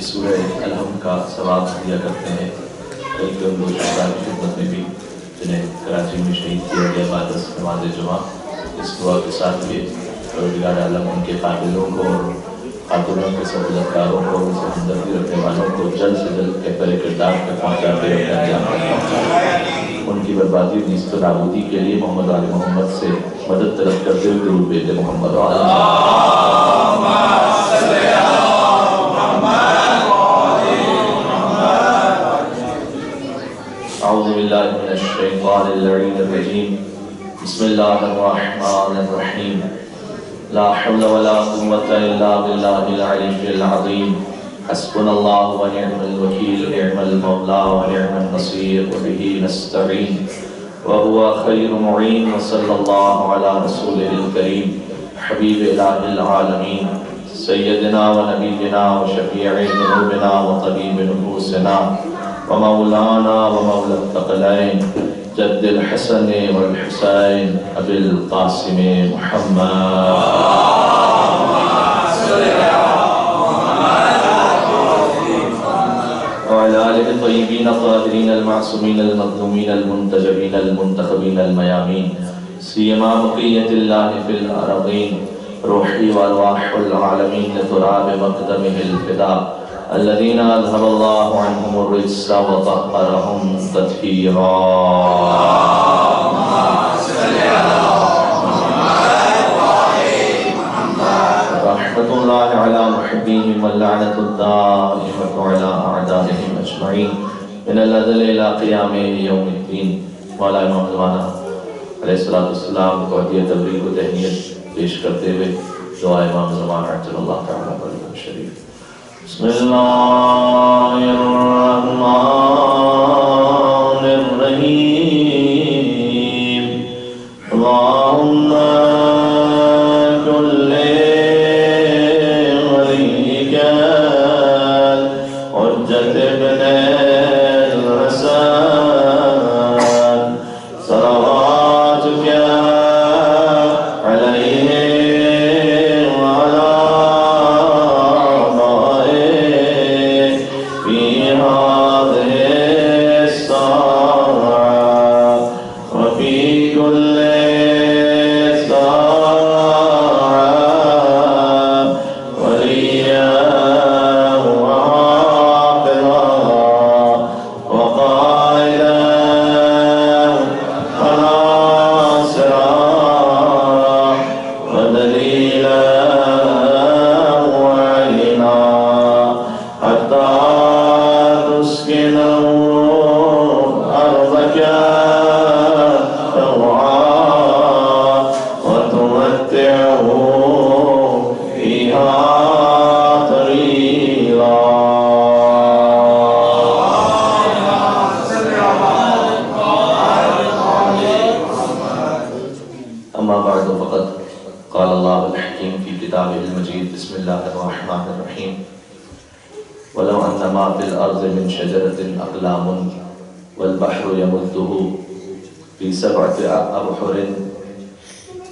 اس سورہ الحمد کا ثواب دیا کرتے ہیں، بلکہ ان دو شہداء کی خدمت میں بھی جنہیں کراچی میں شہید کیا گیا بعد از نماز جمعہ، اس دعا کے ساتھ بھی پروردگار عالم ان کے قابلوں کو اور خاتونوں کے سہولتکاروں کو، ان سے ہمدردی رکھنے والوں کو جلد سے جلد بہتر کردار تک پہنچا کے اپنے انجام تک پہنچائے۔ ان کی بربادی و نیست و نابودی کے لیے محمد و آل محمد سے مدد طلب کرتے ہوئے درود بھیجتے محمد و آل اعوذ باللہ من الشیطان اللعین الرجیم، بسم اللہ الرحمن الرحیم، لا حول ولا قوة الا باللہ العلی العظیم، حسبنا اللہ ونعم الوکیل، نعم المولا ونعم النصیر، وبہ نستعین، وهو خیر معین، وصلی اللہ علی رسولہ الکریم، حبیب الہ العالمین، سیدنا و نبینا و شفیع ذنوبنا و طبیب نفوسنا ومولانا ومولا الثقلین، جد الحسن والحسین ابی القاسم محمد وعلى آله الطيبين الطاهرين المعصومين المظلومين المنتجبين المنتخبين الميامين، سيما بقية الله في الأرضين، روحي وأرواح العالمين لتراب مقدمه الفداء، الذين أذهب الله عنهم الرجس وطهرهم تطهيرا۔ رحمة الله على محبيهم واللعنة الدائمة على أعدائهم أجمعين من الأزل إلى قيام يوم الدين۔ مولا امام زمانہ علیہ السلام کو عطیہ تبریک و تہنیت پیش کرتے ہوئے دعا امام زمانہ عجل اللہ تعالیٰ علیہ شریف۔ بسم اللہ الرحمن الرحیم، اللہم کل ولیک حجت ابن الحسن، صلواتک علیہ وعلا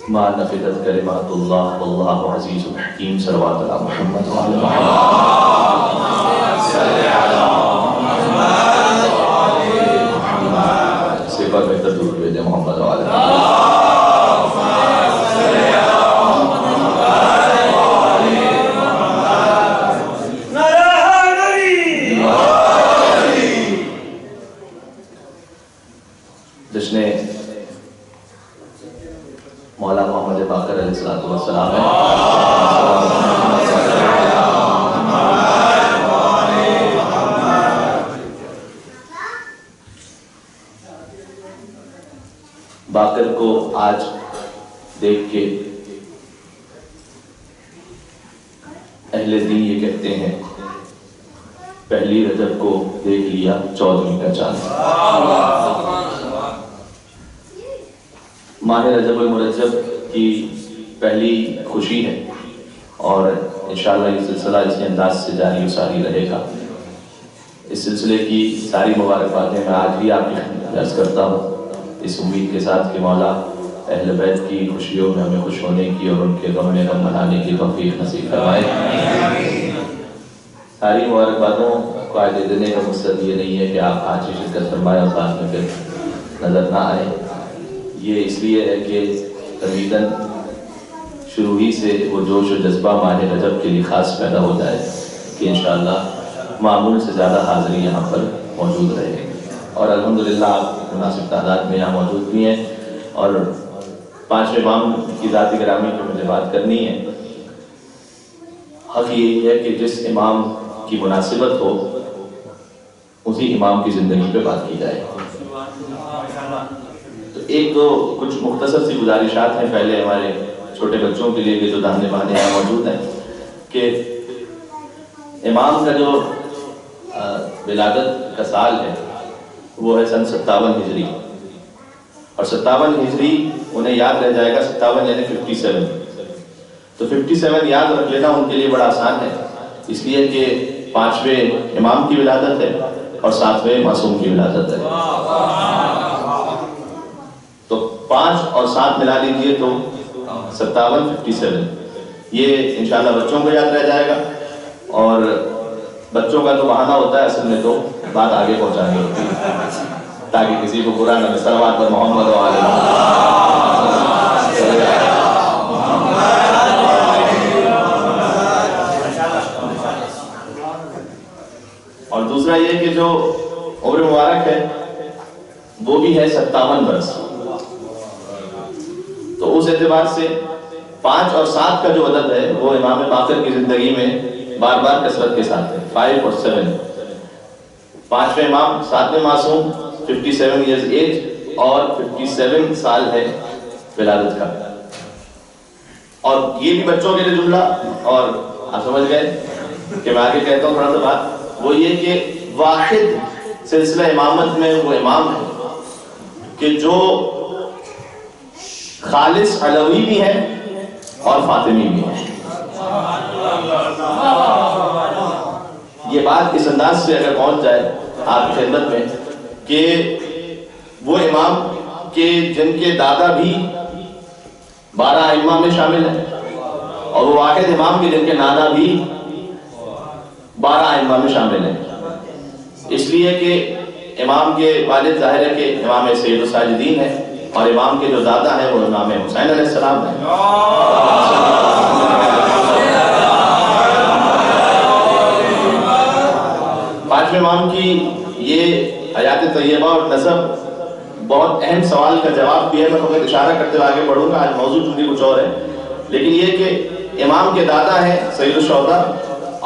ما نفدت کلمات اللہ واللہ عزیز حکیم۔ صلوات علی محمد وعلی محمد صلی علی محمد وعلی محمد۔ سیبا بہتر دور بھیجے محمد وعلی محمد صلی علی محمد وعلی محمد۔ جشن مولا محمد باقر علیہ السلام ہے۔ باقر کو آج دیکھ کے اہل دین یہ کہتے ہیں، پہلی رجب کو دیکھ لیا 14ویں کا چاند۔ ماہ رجب المرجب کی پہلی خوشی ہے اور انشاءاللہ یہ سلسلہ اسی انداز سے جاری و ساری رہے گا۔ اس سلسلے کی ساری مبارکبادیں میں آج بھی آپ کی عرض کرتا ہوں، اس امید کے ساتھ کہ مولا اہل بیت کی خوشیوں میں ہمیں خوش ہونے کی اور ان کے غم میں غم منانے کی توفیق نصیب فرمائے۔ ساری مبارکبادوں کو آج دینے کا مقصد یہ نہیں ہے کہ آپ آج ہی شرکت فرمائیں اور ساتھ میں پھر نظر نہ آئے. یہ اس لیے ہے کہ تقریباً شروع ہی سے وہ جوش و جذبہ ماہ رجب کے لیے خاص پیدا ہو جائے کہ انشاءاللہ معمول سے زیادہ حاضری یہاں پر موجود رہے. اور الحمدللہ آپ مناسب تعداد میں یہاں موجود بھی ہیں. اور 5 امام کی ذات گرامی پہ مجھے بات کرنی ہے. حق یہی ہے کہ جس امام کی مناسبت ہو اسی امام کی زندگی پہ بات کی جائے. تو ایک تو کچھ مختصر سی گزارشات ہیں پہلے ہمارے چھوٹے بچوں کے لیے کہ جو داہنے بانے یہاں موجود ہیں کہ امام کا جو ولادت کا سال ہے وہ ہے سن 57 ہجری. اور 57 ہجری انہیں یاد رہ جائے گا. 57 یعنی 57. تو 57 یاد رکھ لینا ان کے لیے بڑا آسان ہے اس لیے کہ 5ویں امام کی ولادت ہے اور 7ویں معصوم کی ولادت ہے. تو 5 اور 7 ملا لیجئے تو 57 57. یہ انشاءاللہ بچوں کو یاد رہ جائے گا. اور بچوں کا تو بہانہ ہوتا ہے اصل میں تو بات آگے پہنچانی ہوتی ہے تاکہ کسی کو برا نہ. صلوات پر محمد و آل اور دوسرا یہ کہ جو عمر مبارک ہے وہ بھی ہے 57 برس. تو اس اعتبار سے 5 اور 7 کا جو عدد ہے وہ امام باقر کی زندگی میں بار بار کثرت کے ساتھ ہے. 5 اور 7. 5ویں امام 7ویں معصوم 57 years ایج اور 57 سال ہے ولادت کا. اور یہ بھی بچوں کے لیے جملہ اور آپ سمجھ گئے کہ میں آگے کہتا ہوں تھوڑا سا بات. وہ یہ کہ واحد سلسلہ امامت میں وہ امام ہے کہ جو خالص علوی بھی ہے اور فاطمی بھی ہے. یہ بات اس انداز سے اگر پہنچ جائے آپ کی خدمت میں کہ وہ امام کہ جن کے دادا بھی 12 ائمہ میں شامل ہیں اور وہ واحد امام کے جن کے نانا بھی 12 ائمہ میں شامل ہیں. اس لیے کہ امام کے والد ظاہر ہے کہ امام سید الساجدین ہے اور امام کے جو دادا ہیں وہ امام حسین علیہ السلام ہیں. 5ویں امام کی یہ حیات طیبہ اور نسب بہت اہم سوال کا جواب بھی ہے. میں فقط اشارہ کرتے ہوئے آگے بڑھوں گا. آج موضوع چونکہ کچھ اور ہے لیکن یہ کہ امام کے دادا ہیں سید الشہداء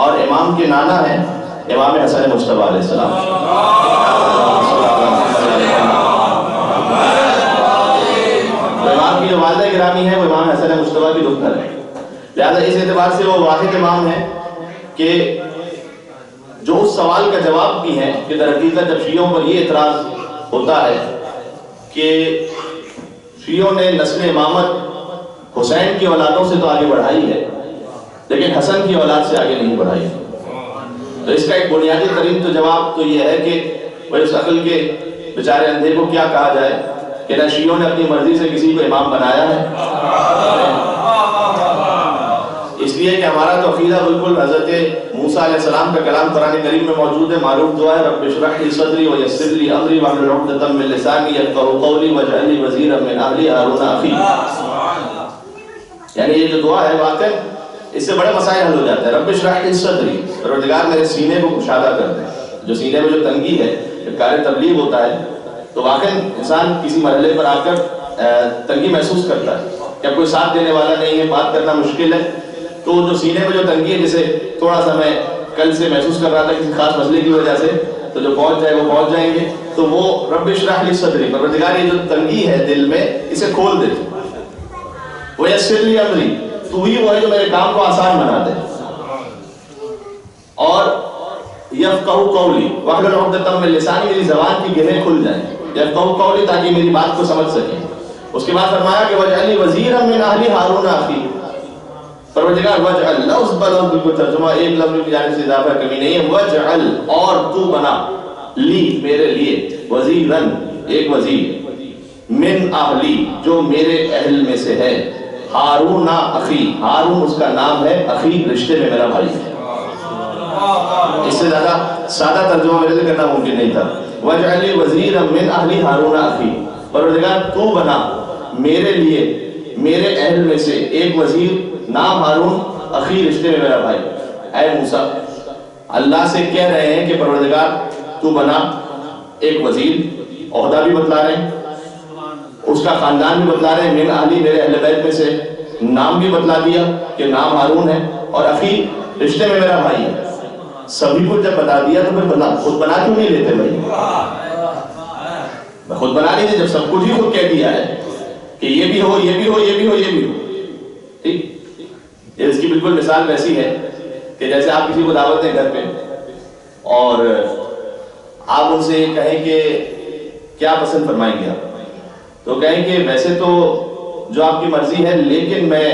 اور امام کے نانا ہیں امام حسن مجتبیٰ علیہ السلام. امام کی جو والدہ گرامی ہے وہ امام حسن مجتبیٰ کی دختر ہے. لہذا اس اعتبار سے وہ واحد امام ہے کہ جو اس سوال کا جواب بھی ہے کہ در حقیقت جب شیعوں پر یہ اعتراض ہوتا ہے کہ شیعوں نے نسل امامت حسین کی اولادوں سے تو آگے بڑھائی ہے لیکن حسن کی اولاد سے آگے نہیں بڑھائی. تو اس کا ایک بنیادی ترین تو جواب تو یہ ہے کہ وہ اس عقل کے بیچارے اندھے کو کیا کہا جائے کہ نہ شیعوں نے اپنی مرضی سے کسی کو امام بنایا ہے. اس لیے کہ ہمارا تو عقیدہ بالکل حضرت موسیٰ علیہ السلام کا کلام قرآن کریم میں موجود ہے. معروف دعا ہے رب اشرح لی صدری ویسر لی امری واحلل عقدۃ من لسانی یفقهوا قولی واجعل لی وزیرا من اہلی ہارون اخی. یعنی یہ جو دعا ہے واقع اس سے بڑے مسائل حل ہو جاتے ہیں. رب اشرح لی صدری پروردگار میرے سینے کو کشادہ کر دے. جو سینے میں جو تنگی ہے جب کار تبلیغ ہوتا ہے تو واقع انسان کسی مرحلے پر آ کر تنگی محسوس کرتا ہے کہ اب کوئی ساتھ دینے والا نہیں ہے, بات کرنا مشکل ہے. تو جو سینے میں جو تنگی ہے جسے تھوڑا سا میں کل سے محسوس کر رہا تھا کسی خاص مسئلے کی وجہ سے, تو جو پہنچ جائے وہ پہنچ جائیں گے. تو وہ رب اشرح لی صدری پروردگار یہ جو تنگی ہے دل میں اسے کھول دے. ویسر لی امری تو ہی وہ ہے جو میرے کام کو آسان بنا دے. اور یفقہوا قولی واحلل عقدۃ من لسانی میری زبان کی گرہیں کھل جائیں. یفقہوا قولی تاکہ میری بات کو سمجھ سکیں. اس کے بعد فرمایا کہ واجعل لی وزیرا من اہلی ہارون اخی. پروردگار وجعل لفظ بلفظ بالکل ترجمہ ایک لفظ کی جانب سے اضافہ کمی نہیں ہے. وجعل اور تو بنا لی میرے لیے وزیرن ایک وزیر من اہلی جو میرے اہل میں سے ہے. ہارون اخی ہارون اس کا نام ہے, اخی رشتے میں میرا بھائی ہے. اس سے زیادہ سادہ ترجمہ میرے سے کرنا ممکن نہیں تھا. وَاجْعَلْ لِي وَزِيرًا مِّنْ أَهْلِي هَارُونَ أَخِي. پروردگار تو بنا میرے لیے میرے اہل میں سے ایک وزیر, نام ہارون, اخی رشتے میں میرا بھائی. اے موسیٰ, اللہ سے کہہ رہے ہیں کہ پروردگار تو بنا ایک وزیر, عہدہ بھی بتلا رہے ہیں, اس کا خاندان بھی بتلا رہے ہیں, من اہلی میرے اہل بیت میں سے, نام بھی بتلا دیا کہ نام ہارون ہے, اور اخی رشتے میں میرا بھائی ہے. سبھی کو جب بتا دیا تو پھر خود بنا کیوں نہیں لیتے بھائی؟ خود بنا لیجیے جب سب کچھ ہی خود کہہ دیا ہے کہ یہ بھی ہو, یہ بھی ہو, یہ بھی ہو, یہ بھی ہو. ٹھیک, یہ اس کی بالکل مثال ویسی ہے کہ جیسے آپ کسی کو دعوت دیں گھر پہ اور آپ ان سے کہیں کہ کیا پسند فرمائیں گے آپ, تو کہیں کہ ویسے تو جو آپ کی مرضی ہے لیکن میں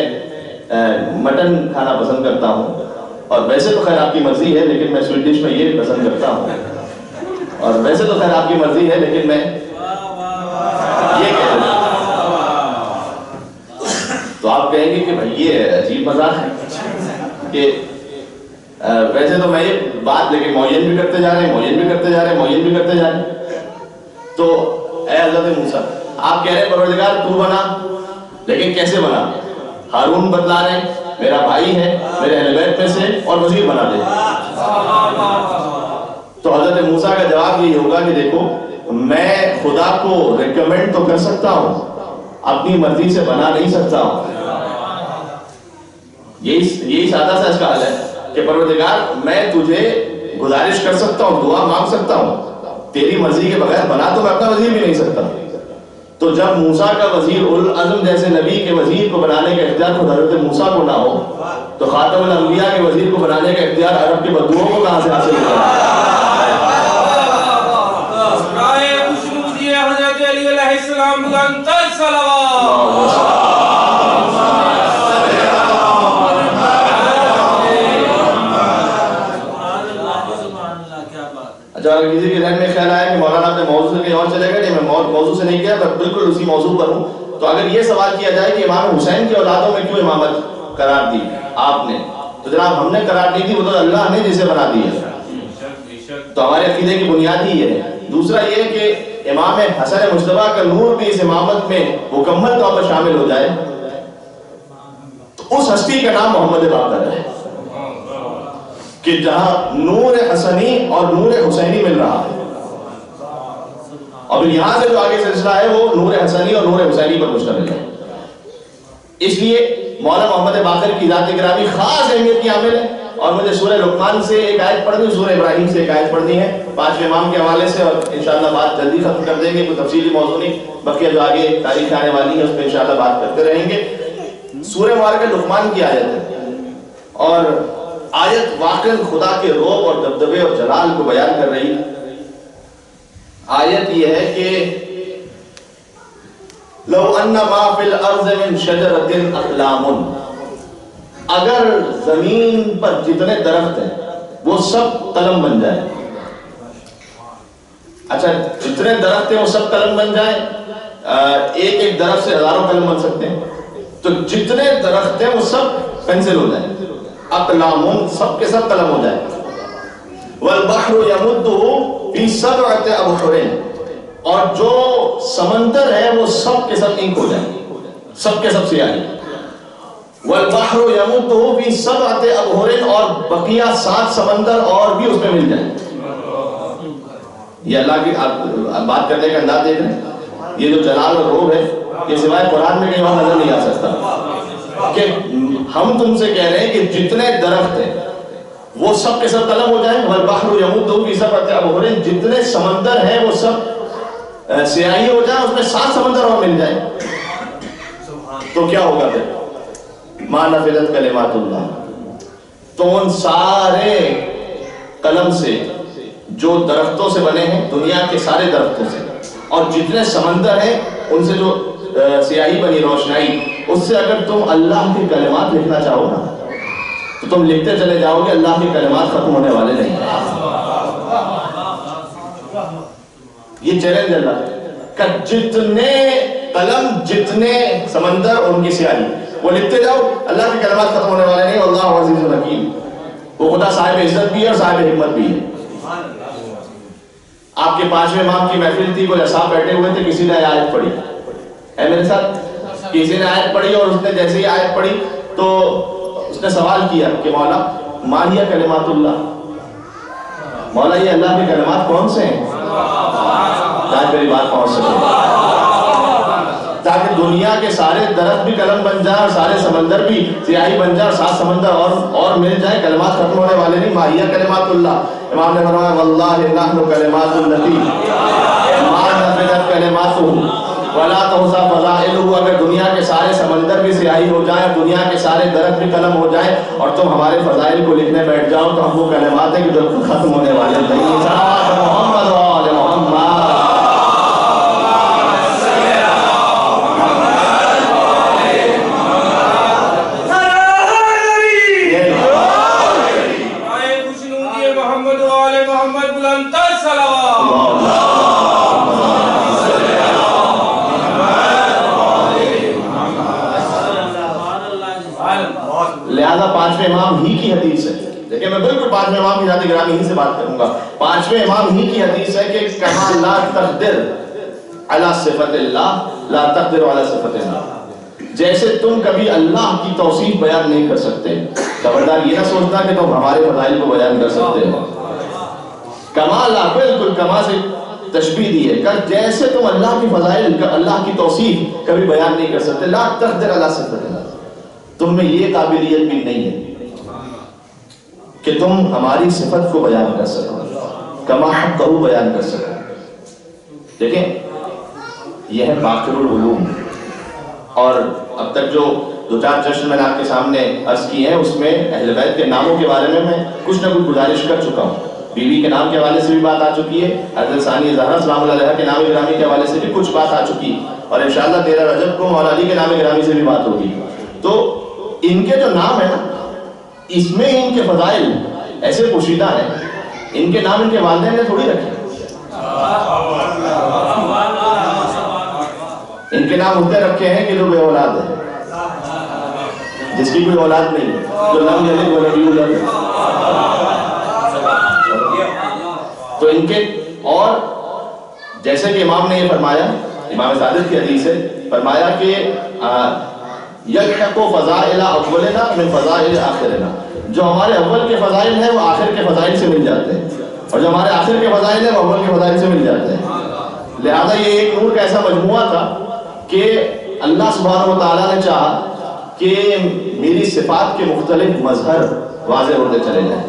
مٹن کھانا پسند کرتا ہوں, اور ویسے تو خیر آپ کی مرضی ہے لیکن میں سویٹ ڈش میں یہ پسند کرتا ہوں, اور ویسے تو خیر آپ کی مرضی ہے لیکن میں یہ کہہ رہا ہوں. تو آپ کہیں گے کہ بھائی یہ عجیب مذاق ہے کہ ویسے تو میں یہ بات لیکن معین بھی کرتے جا رہے ہیں, معین بھی کرتے جا رہے ہیں, معین بھی کرتے جا رہے ہیں. تو اے حضرت موسیٰ, آپ کہہ رہے ہیں پروردگار تو بنا, لیکن کیسے بنا؟ ہارون بتلا رہے ہیں میرا بھائی ہے میرے اہل بیت میں سے, اور وزیر بنا دے. تو حضرت موسیٰ کا جواب یہ ہوگا کہ دیکھو میں خدا کو ریکمینڈ تو کر سکتا ہوں, اپنی مرضی سے بنا نہیں سکتا ہوں. یہی سادہ سا اس کا حل ہے کہ پروردگار میں تجھے گزارش کر سکتا ہوں, دعا مانگ سکتا ہوں, تیری مرضی کے بغیر بنا تو میں اپنا وزیر بھی نہیں سکتا. تو جب موسیٰ کا وزیر العظم جیسے نبی کے وزیر کو بنانے کا اختیار خود حضرت موسیٰ کو نہ ہو, تو خاتم الانبیاء کے وزیر کو بنانے کا اختیار عرب کے بدوؤں کو کہاں سے حاصل ہوا؟ حضرت علی علیہ السلام بلند صلوات. اچھا, اگر کسی کے ذہن میں خیال آیا کہ مولانا اپنے موضوع سے کہیں اور چلے گئے, نہیں میں موضوع سے نہیں کیا, میں بالکل اسی موضوع پر ہوں. تو اگر یہ سوال کیا جائے کہ امام حسین کی اولادوں میں کیوں امامت قرار دی آپ نے, تو جناب ہم نے قرار دی تھی, وہ تو اللہ نے جسے بنا دی ہے. تو ہمارے عقیدے کی بنیاد ہی یہ ہے. دوسرا یہ کہ امام حسن مجتبیٰ کا نور بھی اس امامت میں مکمل طور پر شامل ہو جائے, تو اس ہستی کا نام محمد باقر ہے کہ جہاں نور حسنی اور نور حسینی مل رہا ہے. اور یہاں سے جو آگے سلسلہ ہے وہ نور حسنی اور نور حسینی پر مشتمل ہے. اس لیے مولانا محمد باقر کی ذات گرامی خاص اہمیت کی حامل ہے. اور مجھے سورہ لقمان سے ایک آیت پڑھنی, سورہ ابراہیم سے ایک آیت پڑھنی ہے, 5ویں امام کے حوالے سے, اور انشاءاللہ بات جلدی ختم کر دیں گے, کوئی تفصیلی موضوع نہیں, بقیہ جو آگے تاریخ آنے والی ہے اس پہ انشاءاللہ بات کرتے رہیں گے. سورہ مبارکہ لقمان کی آیت ہے, اور آیت واقعا خدا کے روب اور دبدبے اور جلال کو بیان کر رہی ہے. آیت یہ ہے کہ لو ان ما فی الارض من شجرۃ اقلام, اگر زمین پر جتنے درخت ہیں وہ سب قلم بن جائیں. اچھا, جتنے درخت ہیں وہ سب قلم بن جائیں, ایک ایک درخت سے ہزاروں قلم بن سکتے ہیں, تو جتنے درخت ہیں وہ سب پینسل ہو جائیں, اقلام سب کے سب قلم ہو جائیں. والبحر يمده في 7 ابحر, اور جو سمندر ہے وہ سب کے سب انک ہو جائیں, سب کے سب سیاہی. والبحر يمده في 7 ابحر, اور بقیہ 7 سمندر اور بھی اس میں مل جائیں. یہ اللہ کی بات کرنے کا انداز دیکھ رہے ہیں, یہ جو جلال اور روب ہے یہ سوائے قرآن میں کہیں اور نظر نہیں آ سکتا. کہ ہم تم سے کہہ رہے ہیں کہ جتنے درخت ہیں وہ سب کے سب قلم ہو جائیں. والبحر يمده في 7 ابحر, جتنے سمندر ہیں وہ سب سیاہی ہو جائیں, اس میں 7 سمندر اور مل جائیں. تو کیا ہوگا پھر؟ ما نفذت کلمات اللہ. تو ان سارے قلم سے جو درختوں سے بنے ہیں, دنیا کے سارے درختوں سے, اور جتنے سمندر ہیں ان سے جو سیاہی بنی روشنائی, اس سے اگر تم اللہ کے کلمات لکھنا چاہو نا تو تم لکھتے چلے جاؤ گے, اللہ کے کلمات ختم ہونے والے نہیں. یہ چیلنج اللہ کا, جتنے قلم جتنے سمندر اور ان کی سیاہی وہ لکھتے جاؤ, اللہ کے کلمات ختم ہونے والے نہیں. اللہ عزیز الحکیم. وہ خدا صاحب عزت بھی ہے اور صاحب حکمت بھی ہے. آپ کے 5ویں امام کی محفل تھی, کوئی اصحاب بیٹھے ہوئے تھے, کسی نے آیت پڑھی ہے میرے ساتھ, کسی نے آیت پڑھی اور اس نے جیسے ہی آیت پڑھی تو اس نے سوال کیا کہ مولا ما ہی کلمات اللہ, مولا یہ اللہ کے کلمات کون سے ہیں تاکہ میری بات پہنچ سکے, تاکہ دنیا کے سارے درخت بھی قلم بن جائیں اور سارے سمندر بھی سیاہی بن جائیں اور 7 سمندر اور مل جائیں, کلمات ختم ہونے والے نہیں. ما ہی کلمات اللہ, امام نے فرمایا واللہ نحن کلمات التی ما نفدت کلماتہ ولا تحصى فضائلہ, اگر دنیا کے سارے سمندر بھی سیاہی ہو جائیں, دنیا کے سارے درخت بھی قلم ہو جائیں اور تم ہمارے فضائل کو لکھنے بیٹھ جاؤ تو ہم وہ کلمات ہیں کہ جو ختم ہونے والے نہیں. محمد و آل محمد. لہذا 5ویں امام ہی کی حدیث ہے, دیکھیں میں بالکل 5ویں امام کی ذات گرامی ہی سے بات کروں گا. 5ویں امام ہی کی حدیث ہے کہ کما لا تقدر علی صفت اللہ لا تقدر علی صفت اللہ, جیسے تم کبھی اللہ کی توصیف بیان نہیں کر سکتے, خبردار یہ نہ سوچنا کہ تم ہمارے فضائل کو بیان کر سکتے ہو. کما لا, بالکل کما سے تشبیہ دی ہے, جیسے تم اللہ کی فضائل, اللہ کی توصیف کبھی بیان نہیں کر سکتے. لا تقدر علی صفت اللہ, تم میں یہ قابلیت بھی نہیں ہے کہ تم ہماری صفت کو بیان کر سکو, کما حقہ بیان کر سکو. دیکھیں یہ ہے باقر العلوم, اور اب تک جو 2-4 جشن میں نے آپ کے سامنے عرض کی ہیں اس میں اہل بیت کے ناموں کے بارے میں کچھ نہ کچھ گزارش کر چکا ہوں. بیوی کے نام کے حوالے سے بھی بات آ چکی ہے, حضرت ثانی زہرا سلام اللہ علیہ کے نام گرامی کے حوالے سے بھی کچھ بات آ چکی ہے, اور انشاءاللہ 13 رجب کو مولا علی کے نام گرامی سے بھی بات ہوگی. تو ان کے جو نام ہیں نا, اس میں ان کے فضائل ایسے پوشیدہ ہیں, ان کے نام ان کے والدین نے تھوڑی رکھے, ان کے نام اتنے رکھے ہیں کہ جو بے اولاد ہے, جس کی کوئی اولاد نہیں, جو لم یلد ولم یولد. تو ان کے, اور جیسے کہ امام نے یہ فرمایا, امام صادق کی حدیث ہے, فرمایا کہ یلحق فضائل اولنا من فضائل آخرنا, جو ہمارے اول کے فضائل ہیں وہ آخر کے فضائل سے مل جاتے ہیں, اور جو ہمارے آخر کے فضائل ہیں وہ اول کے فضائل سے مل جاتے ہیں. لہذا یہ ایک نور کا ایسا مجموعہ تھا کہ اللہ سبحانہ و تعالیٰ نے چاہا کہ میری صفات کے مختلف مظہر واضح ہوتے چلے جائیں.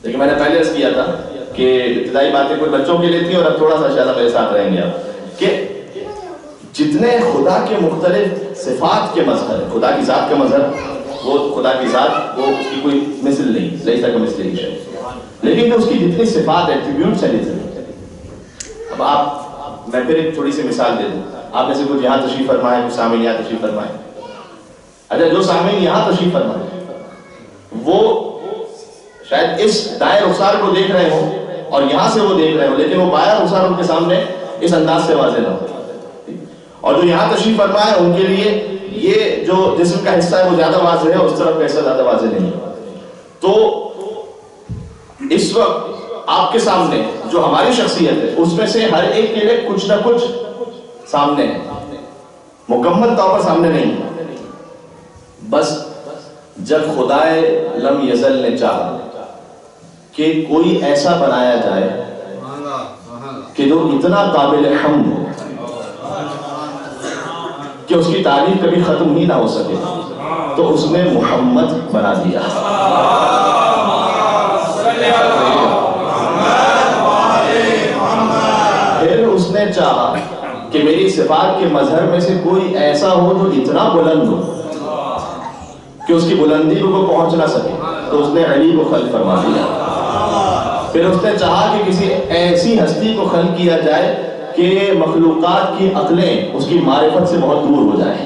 لیکن میں نے پہلے عرض کیا تھا کہ ابتدائی باتیں کوئی بچوں کے لیے تھی, اور اب تھوڑا سا شاید میرے ساتھ رہیں گے آپ, کہ جتنے خدا کے مختلف صفات کے مظہر ہیں, خدا کی ذات کا مظہر, وہ خدا کی ذات, وہ اس کی کوئی مثل نہیں, لیسا کمثلہ شیء, لیکن جو اس کی جتنی صفات ایٹریبیوٹس ہیں جتنے, اب آپ, میں پھر ایک چھوٹی سی مثال دے دوں. آپ میں سے کچھ یہاں تشریف فرمائے, کچھ سامعین یہاں تشریف فرمائے. اچھا, جو سامعین یہاں تشریف فرمائے وہ شاید اس دائیں رخسار کو دیکھ رہے ہوں اور یہاں سے وہ دیکھ رہے ہوں, لیکن وہ بایاں رخسار ان کے سامنے اس انداز سے واضح نہ ہو. اور جو یہاں تشریف فرمائے ان کے لیے یہ جو جسم کا حصہ ہے وہ زیادہ واضح ہے, اور اس طرف کا حصہ زیادہ واضح نہیں ہے. تو اس وقت آپ کے سامنے جو ہماری شخصیت ہے اس میں سے ہر ایک کے لیے کچھ نہ کچھ سامنے ہے, مکمل طور پر سامنے نہیں ہے. بس جب خدائے لم یزل نے چاہا کہ کوئی ایسا بنایا جائے کہ جو اتنا قابل حمد ہو کہ اس کی تعریف کبھی ختم ہی نہ ہو سکے, تو اس نے محمد بنا دیا. پھر اس نے چاہا کہ میری صفات کے مظہر میں سے کوئی ایسا ہو جو اتنا بلند ہو کہ اس کی بلندی کو کوئی پہنچ نہ سکے, تو اس نے علی کو خلق فرما دیا. پھر اس نے چاہا کہ کسی ایسی ہستی کو خلق کیا جائے کہ مخلوقات کی عقلیں اس کی معرفت سے بہت دور ہو جائیں,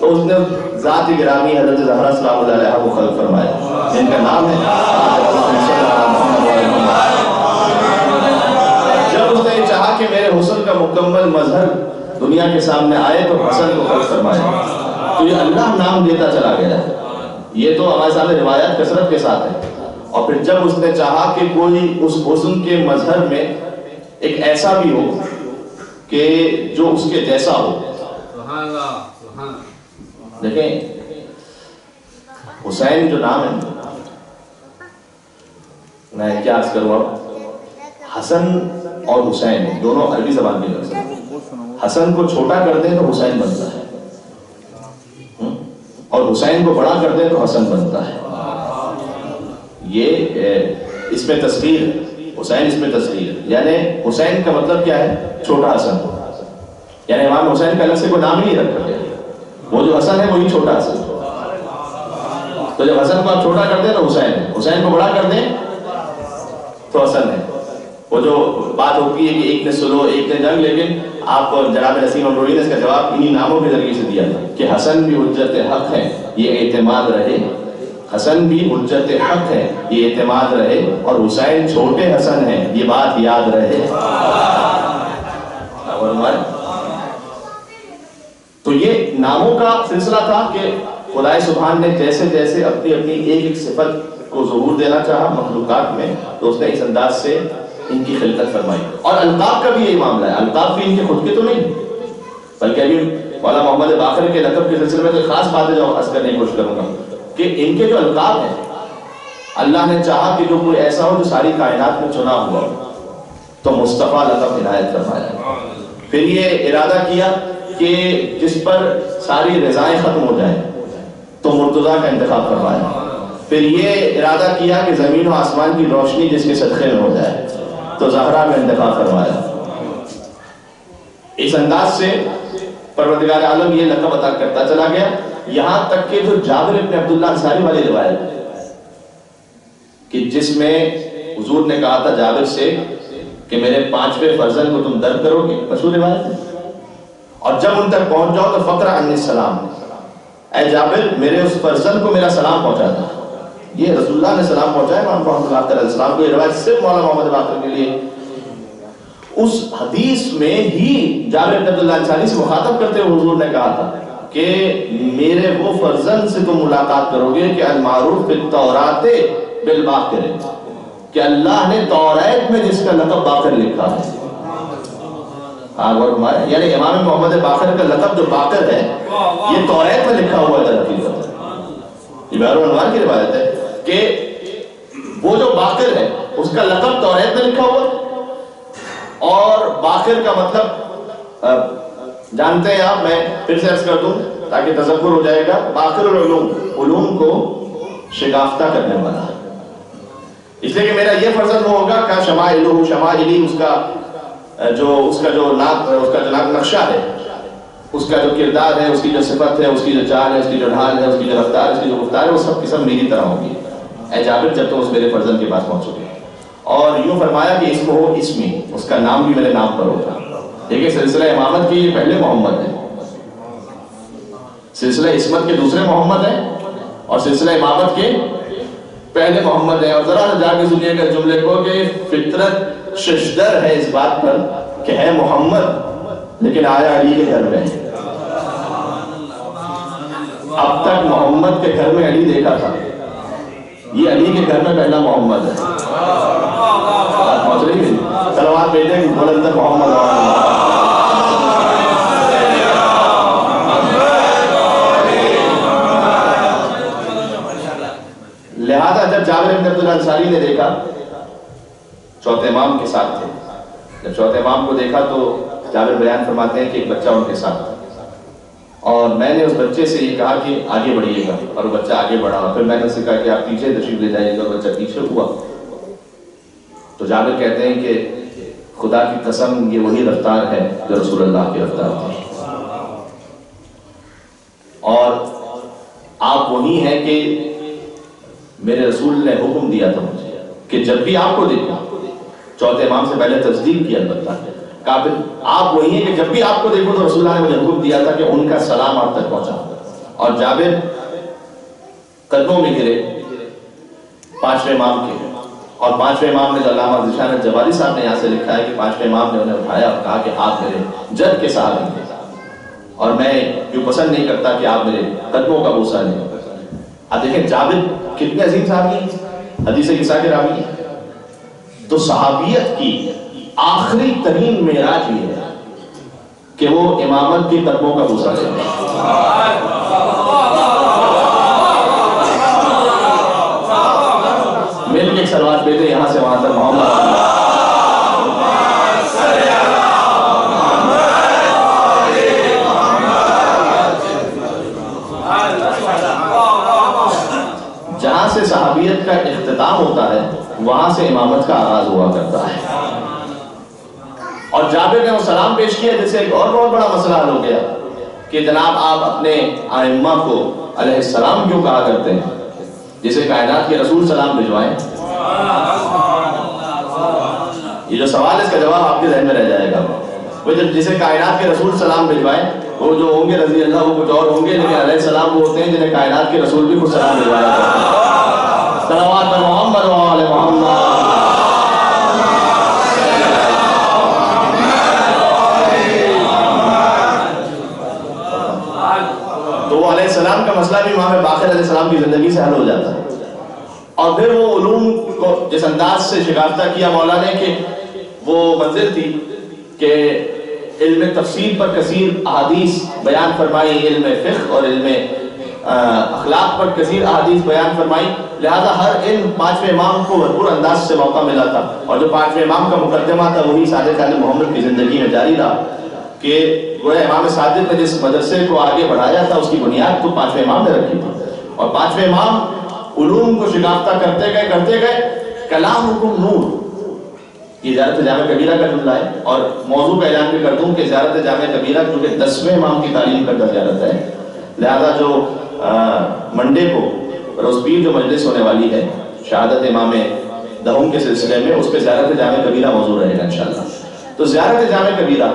تو اس نے ذات گرامی حضرت زہرا سلام اللہ علیہا کو خلق فرمایا, جن کا نام ہے. جب اس نے چاہا کہ میرے حسن کا مکمل مظہر دنیا کے سامنے آئے تو حسن کو خلق فرمایا. تو یہ اللہ نام دیتا چلا گیا, یہ تو ہمارے سامنے روایات کثرت کے ساتھ ہے. اور پھر جب اس نے چاہا کہ کوئی اس حسن کے مظہر میں ایک ایسا بھی ہو کہ جو اس کے جیسا ہو. دیکھیں حسین جو نام ہے، میں کیا عرض کروں، اب حسن اور حسین دونوں عربی زبان کے لفظ ہیں. حسن کو چھوٹا کر دیں تو حسین بنتا ہے، اور حسین کو بڑا کر دیں تو حسن بنتا ہے. یہ اس میں تصغیر ہے، حسین اس میں تصغیر ہے. یعنی حسین کا مطلب کیا ہے؟ چھوٹا حسن. یعنی امام حسین کا الگ سے کوئی نام ہی نہیں رکھا گیا، وہ جو حسن ہے وہی چھوٹا حسن. تو جب حسن کو آپ چھوٹا کر دیں تو حسین ہے، حسین کو بڑا کر دیں تو حسن ہے. وہ جو بات ہوتی ہے کہ ایک نے سلو ایک نے جنگ، لیکن آپ کو جناب نسیم امروی نے اس کا جواب انہی ناموں کے ذریعے سے دیا تھا کہ حسن بھی حجت حق ہے یہ اعتماد رہے، حسن بھی حجت حق ہے یہ اعتماد رہے، اور حسین چھوٹے حسن ہیں یہ بات یاد رہے. تو یہ ناموں کا سلسلہ تھا کہ خدائے سبحان نے جیسے جیسے اپنی اپنی ایک ایک صفت کو ظہور دینا چاہا مخلوقات میں، تو اس نے اس انداز سے ان کی خلقت فرمائی. اور القاب کا بھی یہی معاملہ ہے. القاب بھی ان کے خود کے تو نہیں، بلکہ ابھی مولانا محمد باقر کے لقب کے سلسلے میں تو خاص باتیں جو عرض کرنے کی کوشش کروں گا کہ ان کے جو القاب ہیں اللہ نے چاہا کہ جو کوئی ایسا ہو جو ساری کائنات میں چنا ہوا ہو تو مصطفیٰ لقب عنایت فرمایا. پھر یہ ارادہ کیا کہ جس پر ساری رضائیں ختم ہو جائیں تو مرتضیٰ کا انتخاب فرمایا. پھر یہ ارادہ کیا کہ زمین و آسمان کی روشنی جس کے صدقے میں ہو جائے تو زہرا کا انتخاب فرمایا. اس انداز سے پروردگار عالم یہ لقب عطا کرتا چلا گیا، یہاں تک کہ جو جابر بن عبداللہ انصاری والی روایت کہ جس میں حضور نے کہا تھا جابر سے کہ میرے 5ویں فرزند کو تم درد کرو گے، مشہور روایت ہے، اور جب ان تک پہنچ جاؤ تو فقرہ عنی السلام، اے جابر میرے اس فرزند کو میرا سلام پہنچا دو. یہ رسول اللہ نے سلام پہنچایا امام محمد علیہ السلام کو. یہ روایت صرف مولانا محمد باقر کے لیے. اس حدیث میں ہی جابر بن عبداللہ انصاری سے مخاطب کرتے ہوئے حضور نے کہا تھا کہ میرے وہ فرزند سے تم ملاقات کرو گے کہ المعروف بالتورات بالباقر، کہ اللہ نے توریت میں جس کا لقب باقر لکھا ہے. یعنی امام محمد باقر کا لقب جو باقر ہے یہ توریت میں لکھا ہوا ہے. یہ بہر عنوان کی روایت ہے کہ وہ جو باقر ہے اس کا لقب توریت میں لکھا ہوا ہے. اور باقر کا مطلب جانتے ہیں آپ، میں پھر سے عرض کر دوں تاکہ تذکر ہو جائے گا. باقر العلوم، علوم کو شگافتہ کرنے والا، اس لیے کہ میرا یہ فرزند وہ ہوگا کہ شمائلہ، شمائلی اس کا جو نقشہ ہے، اس کا جو کردار ہے، اس کی جو صفت ہے، اس کی جو چال ہے، اس کی جو ڈھال ہے، اس کی جو رفتار ہے، اس کی جو گفتار ہے، وہ سب کی سب میری طرح ہوگی. اے جابر جب تم اس میرے فرزند کے پاس پہنچو گے. اور یوں فرمایا کہ اسم ہو اسمی، اس کا نام بھی میرے نام پر ہوگا. دیکھیں سلسلہ امامت کی پہلے محمد ہے، سلسلہ عصمت کے دوسرے محمد ہیں، اور سلسلہ امامت کے پہلے محمد ہیں. اور ذرا جا کے سنیے گا جملے کو کہ فطرت ششدر ہے اس بات پر کہ ہے محمد لیکن آیا علی کے گھر میں. اب تک محمد کے گھر میں علی دیکھا تھا، یہ علی کے گھر میں پہلا محمد ہے. پہنچ رہی ہے سلوات بیٹے بلند محمد. لہذا جب جابر بن عبداللہ انصاری نے دیکھا، چوتھے امام کے ساتھ تھے، جب چوتھے امام کو دیکھا تو جابر بیان فرماتے ہیں کہ ایک بچہ ان کے ساتھ تھا، اور میں نے اس بچے سے یہ کہا کہ آگے بڑھیے گا، اور وہ بچہ آگے بڑھا. پھر میں نے اسے کہا کہ آپ پیچھے تشریف لے جائیے گا. بچہ پیچھے ہوا تو جابر کہتے ہیں کہ خدا کی قسم یہ وہی رفتار ہے جو رسول اللہ کی رفتار تھی، اور آپ وہی ہیں کہ میرے رسول نے حکم دیا تھا مجھے کہ جب بھی آپ کو دیکھو، چوتھے امام سے پہلے تصدیق کیا البتہ، کافر آپ وہی ہیں کہ جب بھی آپ کو دیکھو تو رسول اللہ نے مجھے حکم دیا تھا کہ ان کا سلام آپ تک پہنچا. اور جابر قدموں میں گرے 5ویں امام کے، اور 5ویں امام نے جو علامہ ذیشان الجباری صاحب نے یہاں سے لکھا ہے کہ 5ویں امام نے انہیں اٹھایا اور کہا کہ آپ میرے جد کے صحابی ہیں، اور میں یوں پسند نہیں کرتا کہ آپ میرے قدموں کا بوسہ لیں. اب دیکھیں جابر کتنے عظیم صحابی ہیں، حدیث قصہ کے راوی ہیں. تو صحابیت کی آخری ترین معراج یہ ہے کہ وہ امامت کے قدموں کا بوسہ لیتے ہیں. مل کے ایک سلوات پڑھتے ہیں یہاں سے وہاں تک محمد جہاں سے صحابیت کا اختتام ہوتا ہے وہاں سے امامت کا آغاز ہوا کرتا ہے. اور جابر نے وہ سلام پیش کیا جس سے ایک اور بہت بڑا مسئلہ حل ہو گیا کہ جناب آپ اپنے ائمہ کو علیہ السلام کیوں کہا کرتے ہیں، جسے کائنات کے رسول سلام بھجوائیں. یہ جو سوال ہے اس کا جواب آپ کے ذہن میں رہ جائے گا. وہ جسے کائنات کے رسول سلام بھجوائیں، وہ جو ہوں گے رضی اللہ وہ کچھ اور ہوں گے، لیکن علیہ السلام وہ ہوتے ہیں جنہیں کائنات کے رسول بھی خود سلام بھجوایا کرتے ہیں. صلوات محمد و آل محمد. تو وہ علیہ السلام کا مسئلہ بھی امام باقر علیہ السلام کی زندگی سے حل ہو جاتا ہے. اور پھر وہ علوم کو جس انداز سے شکافتہ کیا مولا نے کہ وہ منزل تھی کہ علم تفسیر پر کثیر احادیث بیان فرمائی، علم فقہ اور علم اخلاق پر کثیر احادیث بیان فرمائی. لہذا ہر علم پانچویں امام کو بھرپور انداز سے موقع ملا تھا. اور جو پانچویں امام کا مقدمہ تھا وہی صادق محمد کی زندگی میں جاری رہا کہ گویا امام صادق نے جس مدرسے کو آگے بڑھایا تھا اس کی بنیاد تو پانچویں امام نے رکھی تھی. اور پانچویں امام علوم کو شکافتہ کرتے گئے. کلام حکم نور یہ زیارت جامع کبیرہ کا جملہ ہے. اور موضوع کا اعلان بھی کر دوں کہ زیارت جامع کبیرہ کیونکہ 10ویں امام کی تعلیم کردہ زیارت ہے، لہذا جو منڈے کو روز پیر جو مجلس ہونے والی ہے شہادت امام دہم کے سلسلے میں، اس پہ زیارت جامع کبیرہ موضوع رہے گا انشاءاللہ. تو زیارت جامع کبیرہ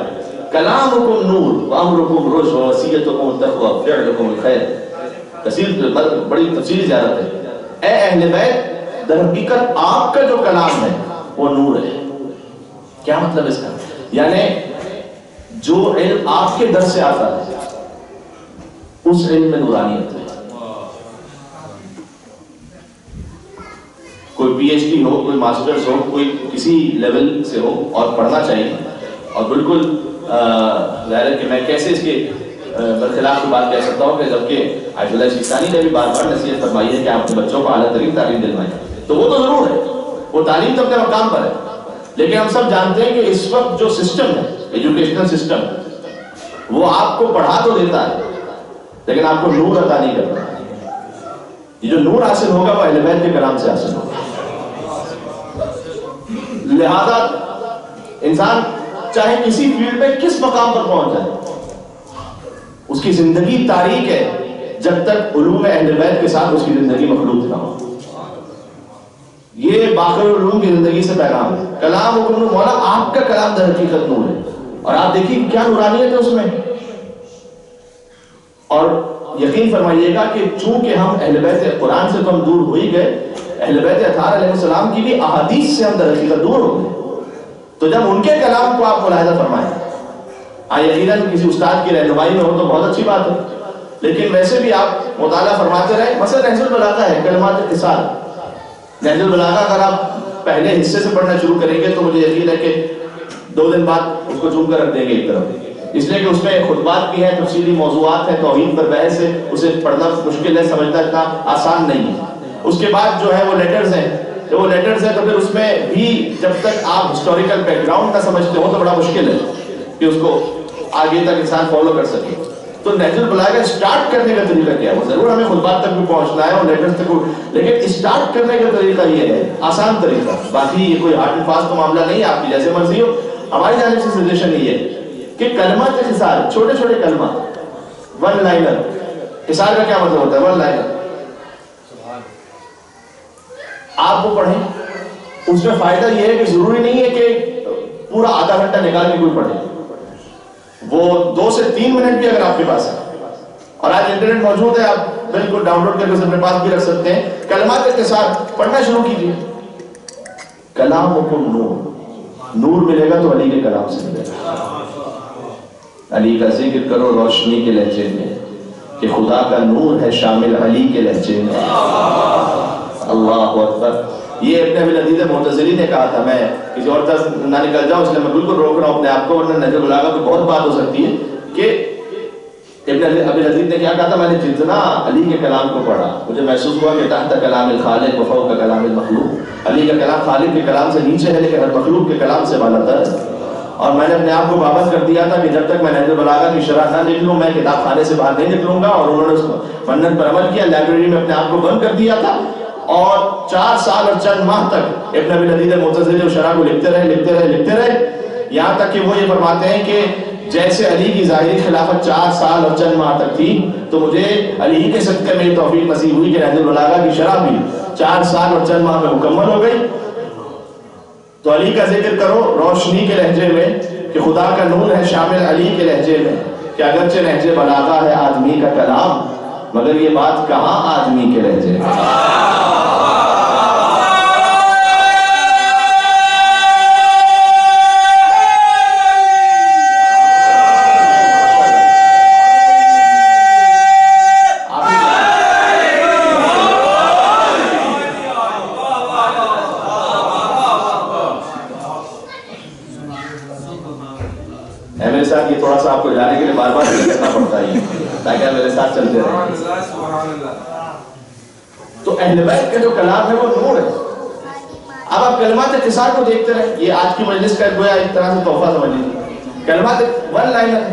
کلامکم نور وامرکم رشد ووصیتکم التقوی فعلکم الخیر، بڑی تفصیلی زیارت ہے. اے اہل بیت، در حقیقت آپ کا جو کلام ہے وہ نور ہے. کیا مطلب اس کا؟ یعنی جو علم آپ کے در سے آتا ہے اس علم میں نورانیت ہے. کوئی پی ایچ ڈی ہو، کوئی ماسٹرز ہو، کوئی کسی لیول سے ہو اور پڑھنا چاہیے. اور بالکل ظاہر ہے کہ میں کیسے اس کے برخلاف کی بات کہہ سکتا ہوں کہ جبکہ عائشہ اللہ شیطانی نے بھی بار بار نصیحت فرمائی ہے کہ آپ اپنے بچوں کو اعلیٰ ترین تعلیم دلوائیں. تو وہ تو ضرور ہے، وہ تعلیم تو اپنے مقام پر ہے. لیکن ہم سب جانتے ہیں کہ اس وقت جو سسٹم ہے، ایجوکیشنل سسٹم، وہ آپ کو پڑھا تو دیتا ہے لیکن آپ کو نور عطا نہیں کرتا. یہ جو نور حاصل ہوگا وہ اہل بیت کے کلام سے حاصل ہوگا. لہذا انسان چاہے کسی فیلڈ میں کس مقام پر پہنچ جائے، اس کی زندگی تاریک ہے جب تک علوم اہل بیت کے ساتھ اس کی زندگی مخلوط نہ ہو. یہ باقر علوم کی زندگی سے پیغام ہے. کلام حکم نور، مولا آپ کا کلام در حقیقت نور ہے. اور آپ دیکھیے کیا نورانیت ہے اس میں. اور یقین فرمائیے گا کہ چونکہ ہم اہل بیت قرآن سے تو ہم دور ہو ہی گئے، اہل بیت اطہار علیہ السلام کی بھی احادیث سے ہم در حقیقت دور ہو گئے. تو جب ان کے کلام کو آپ ملاحظہ فرمائیں، یقیناً کسی استاد کی رہنمائی میں ہو تو بہت اچھی بات ہے، لیکن ویسے بھی آپ مطالعہ فرماتے رہیں. مثلا نہج البلاغہ ہے، کلمات اتصال. نہج البلاغہ اگر آپ پہلے حصے سے پڑھنا شروع کریں گے تو مجھے یقین ہے کہ 2 دن بعد اس کو چون کر رکھ دیں گے ایک طرف، اس لیے کہ اس میں خطبات بھی ہیں، تفصیلی موضوعات ہیں، توحید پر بحث ہے. اسے پڑھنا مشکل ہے، سمجھنا اتنا آسان نہیں ہے. اس کے بعد جو ہے وہ لیٹرز ہیں، تو وہ لیٹرز ہیں تو پھر اس میں بھی جب تک آپ ہسٹوریکل بیک گراؤنڈ نہ سمجھتے ہو تو بڑا مشکل ہے کہ اس کو آگے تک انسان فالو کر سکے. تو نہج البلاغہ اسٹارٹ کرنے کا طریقہ کیا ہے؟ وہ ضرور ہمیں خطبات تک بھی پہنچنا ہے اور لیٹرز تک، لیکن اسٹارٹ کرنے کا طریقہ یہ ہے آسان طریقہ. باقی یہ کوئی ہارڈ اینڈ فاسٹ کا معاملہ نہیں ہے، آپ کی جیسے مرضی ہو. ہماری جانب سے سجیشن یہ ہے کہ کلمات اختصار، چھوٹے چھوٹے کلمات، ون لائنر. اختصار کا کیا مطلب ہوتا ہے؟ One liner. آپ وہ پڑھیں. اس میں فائدہ یہ ہے کہ ضروری نہیں ہے کہ پورا آدھا گھنٹہ نکال کے کوئی پڑھے. وہ 2 سے 3 منٹ بھی اگر آپ کے پاس ہے، اور آج انٹرنیٹ موجود ہے، آپ بالکل ڈاؤن لوڈ کر کے اپنے پاس بھی رکھ سکتے ہیں. کلمات اختصار پڑھنا شروع کیجیے. کلام حکم نور، نور ملے گا تو علی کے کلام سے ملے گا. علی کا ذکر کرو روشنی کے لہجے میں، کہ خدا کا نور ہے شامل علی کے لہجے میں. اللہ اکبر. یہ ابن ابی العزیز معتزلی نے کہا تھا. میں کسی اور طرف نہ نکل جاؤں اس لیے میں بالکل روک رہا ہوں اپنے آپ کو, ورنہ نہج البلاغہ پہ بہت بات ہو سکتی ہے. کہ ابن ابی العزیز نے کیا کہا تھا, میں نے جتنا علی کے کلام کو پڑھا مجھے محسوس ہوا کہ تحت کلام الخالق و فوق کلام المخلوق, علی کا کلام خالق کے کلام سے نیچے ہے لیکن ہر مخلوق کے کلام سے بالا تر ہے. اور میں نے اپنے آپ کو پابند کر دیا تھا کہ جب تک میں نہج البلاغہ کی شرح نہ دیکھ لوں میں کتاب خانے سے باہر نہیں نکلوں گا. اور انہوں نے اس منت پر عمل کیا, لائبریری میں اپنے آپ کو بند کر دیا تھا. اور 4 سال اور چند ماہ تک ابن ابی العزیز معتزلی شرح کو لکھتے رہے, یہاں تک کہ وہ یہ فرماتے ہیں کہ جیسے علی کی ظاہری خلافت 4 سال اور چند ماہ تک تھی تو مجھے علی کے صدقے میں توفیق نصیب ہوئی کہ نہج البلاغہ کی شرح بھی 4 سال اور چند ماہ میں مکمل ہو گئی. تو علی کا ذکر کرو روشنی کے لہجے میں کہ خدا کا نور ہے شامل علی کے لہجے میں, کہ اگرچہ نہج بلاغہ ہے آدمی کا کلام مگر یہ بات کہاں آدمی کے لہجے میں. میرے ساتھ یہ تھوڑا سا آپ کو جانے کے لیے بار بار کرنا پڑتا ہے تاکہ آپ میرے ساتھ چلتے رہیں. تو اہل بیت کا جو کلام ہے وہ نور ہے. اب آپ کلمات اختصار کو دیکھتے رہیں, یہ آج کی مجلس کا گویا ایک طرح سے تحفہ سمجھ لیجیے. کلمات ون لائنر,